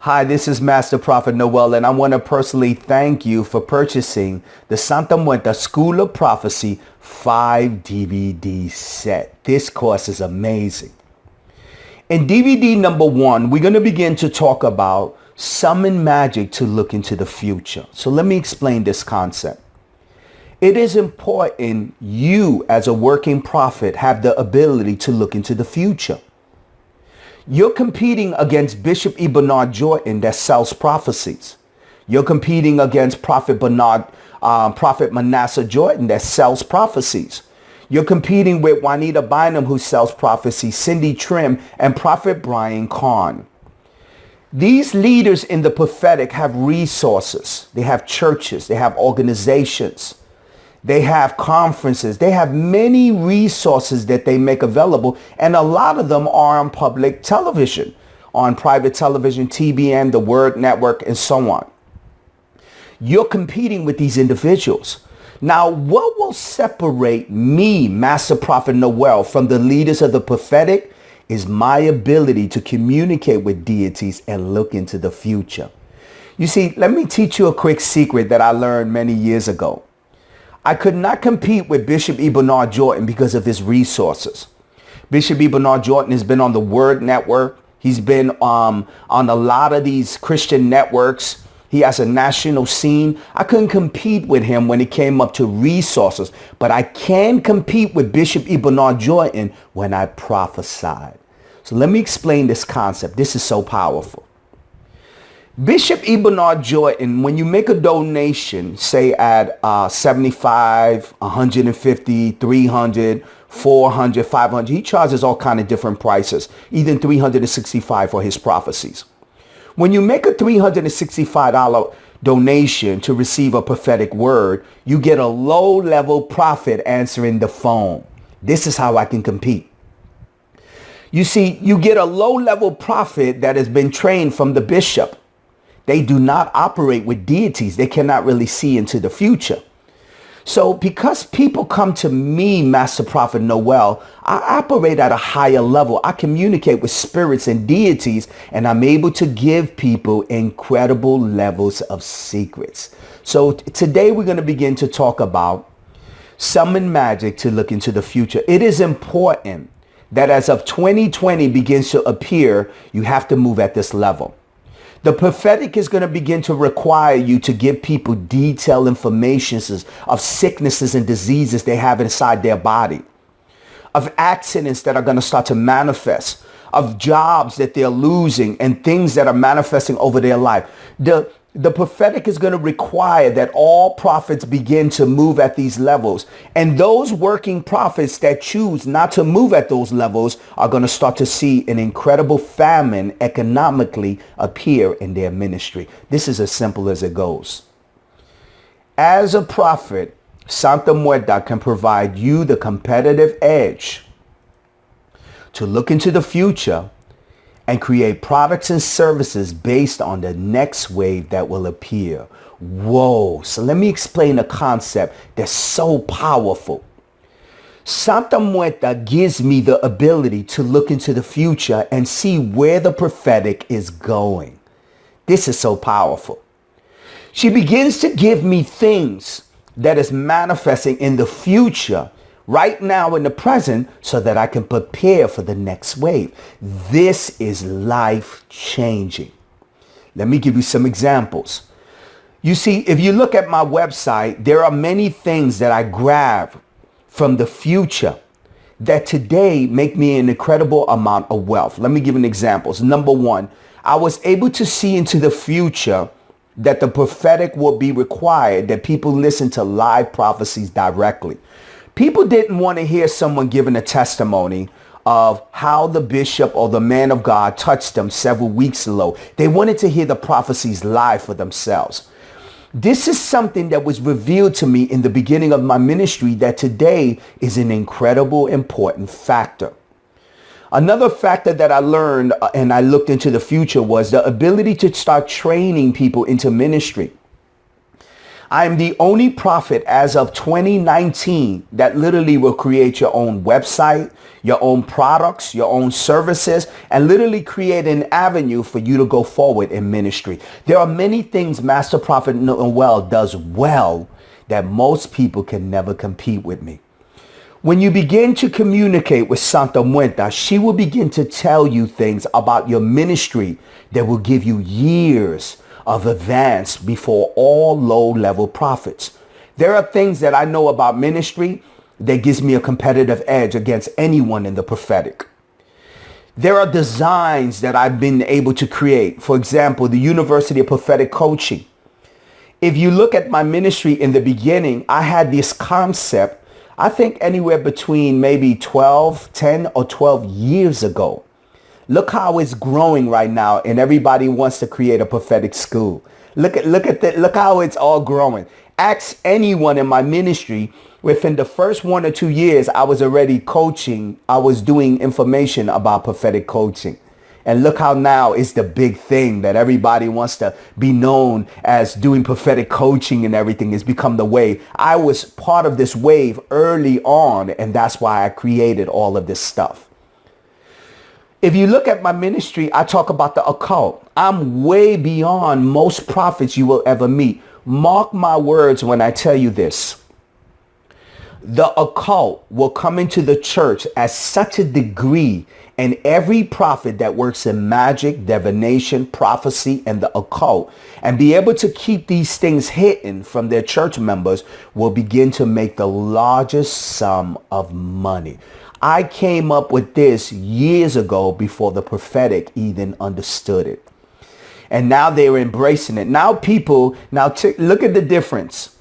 Hi, this is Master Prophet Noel, and I want to personally thank you for purchasing the Santa Muerta School of Prophecy 5 DVD set. This course is amazing. In DVD number 1, we're going to begin to talk about summon magic to look into the future. So let me explain this concept. It is important you as a working prophet have the ability to look into the future. You're competing against Bishop E. Bernard Jordan that sells prophecies. You're competing against Prophet Manasseh Jordan that sells prophecies. You're competing with Juanita Bynum, who sells prophecy, Cindy Trim, and Prophet Brian Kahn. These leaders in the prophetic have resources. They have churches. They have organizations. They have conferences. They have many resources that they make available. And a lot of them are on public television, on private television, TBN, the Word Network, and so on. You're competing with these individuals. Now, what will separate me, Master Prophet Noel, from the leaders of the prophetic is my ability to communicate with deities and look into the future. You see, let me teach you a quick secret that I learned many years ago. I could not compete with Bishop E. Bernard Jordan because of his resources. Bishop E. Bernard Jordan has been on the Word Network. He's been on a lot of these Christian networks. He has a national scene. I couldn't compete with him when it came up to resources, but I can compete with Bishop E. Bernard Jordan when I prophesied. So let me explain this concept. This is so powerful. Bishop E. Bernard Jordan, when you make a donation, say at 75, 150, 300, 400, 500, he charges all kind of different prices, even 365 for his prophecies. When you make a $365 donation to receive a prophetic word, you get a low-level prophet answering the phone. This is how I can compete. You see, you get a low-level prophet that has been trained from the bishop. They do not operate with deities. They cannot really see into the future. So because people come to me, Master Prophet Noel, I operate at a higher level. I communicate with spirits and deities, and I'm able to give people incredible levels of secrets. So today we're going to begin to talk about summon magic to look into the future. It is important that as of 2020 begins to appear, you have to move at this level. The prophetic is going to begin to require you to give people detailed information of sicknesses and diseases they have inside their body, of accidents that are going to start to manifest, of jobs that they're losing and things that are manifesting over their life. The prophetic is going to require that all prophets begin to move at these levels. And those working prophets that choose not to move at those levels are going to start to see an incredible famine economically appear in their ministry. This is as simple as it goes. As a prophet, Santa Muerta can provide you the competitive edge to look into the future and create products and services based on the next wave that will appear. Whoa. So let me explain a concept that's so powerful. Santa Muerta gives me the ability to look into the future and see where the prophetic is going. This is so powerful. She begins to give me things that is manifesting in the future right now in the present so that I can prepare for the next wave. This is life changing. Let me give you some examples. You see, if you look at my website, there are many things that I grab from the future that today make me an incredible amount of wealth. Let me give you examples. Number one, I was able to see into the future that the prophetic will be required, that people listen to live prophecies directly. People didn't want to hear someone giving a testimony of how the bishop or the man of God touched them several weeks ago. They wanted to hear the prophecies live for themselves. This is something that was revealed to me in the beginning of my ministry that today is an incredible important factor. Another factor that I learned and I looked into the future was the ability to start training people into ministry. I'm the only prophet as of 2019 that literally will create your own website, your own products, your own services, and literally create an avenue for you to go forward in ministry. There are many things Master Prophet Noel does well that most people can never compete with me. When you begin to communicate with Santa Muerta, she will begin to tell you things about your ministry that will give you years of advance before all low-level prophets. There are things that I know about ministry that gives me a competitive edge against anyone in the prophetic. There are designs that I've been able to create. For example, the University of Prophetic Coaching. If you look at my ministry in the beginning, I had this concept, I think anywhere between maybe 10 or 12 years ago. Look how it's growing right now, and everybody wants to create a prophetic school. Look how it's all growing. Ask anyone in my ministry. Within the first 1 or 2 years, I was already coaching. I was doing information about prophetic coaching. And look how now it's the big thing that everybody wants to be known as doing prophetic coaching, and everything has become the wave. I was part of this wave early on, and that's why I created all of this stuff. If you look at my ministry, I talk about the occult. I'm way beyond most prophets you will ever meet. Mark my words when I tell you this. The occult will come into the church at such a degree, and every prophet that works in magic, divination, prophecy, and the occult, and be able to keep these things hidden from their church members, will begin to make the largest sum of money. I came up with this years ago before the prophetic even understood it. And now they're embracing it. Now look at the difference.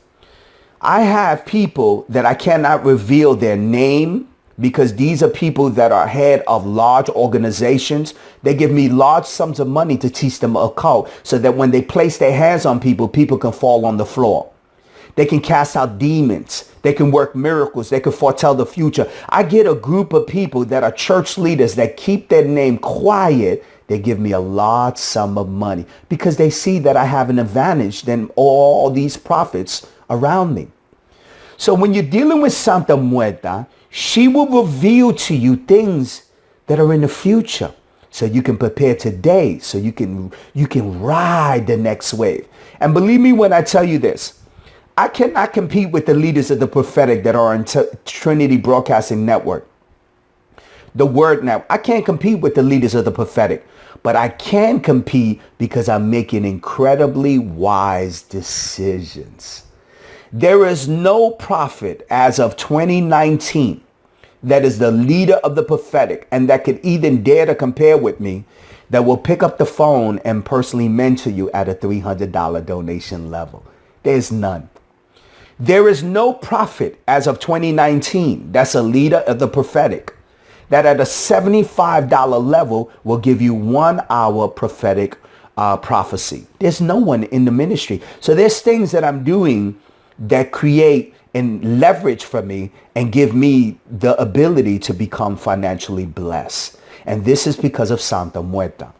I have people that I cannot reveal their name, because these are people that are head of large organizations. They give me large sums of money to teach them occult, so that when they place their hands on people, people can fall on the floor. They can cast out demons. They can work miracles. They can foretell the future. I get a group of people that are church leaders that keep their name quiet. They give me a large sum of money because they see that I have an advantage than all these prophets around me. So when you're dealing with Santa Muerta, she will reveal to you things that are in the future, so you can prepare today, so you can ride the next wave. And believe me when I tell you this, I cannot compete with the leaders of the prophetic that are on Trinity Broadcasting Network, the Word Network. I can't compete with the leaders of the prophetic, but I can compete because I'm making incredibly wise decisions. There is no prophet as of 2019 that is the leader of the prophetic and that could even dare to compare with me, that will pick up the phone and personally mentor you at a $300 donation level. There's none. There is no prophet as of 2019 that's a leader of the prophetic that at a $75 level will give you 1 hour prophetic prophecy. There's no one in the ministry. So there's things that I'm doing that create and leverage for me and give me the ability to become financially blessed. And this is because of Santa Muerta.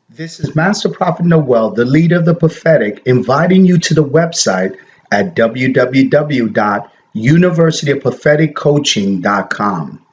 This is Master Prophet Noel, the leader of the prophetic, inviting you to the website at www.universityofpropheticcoaching.com.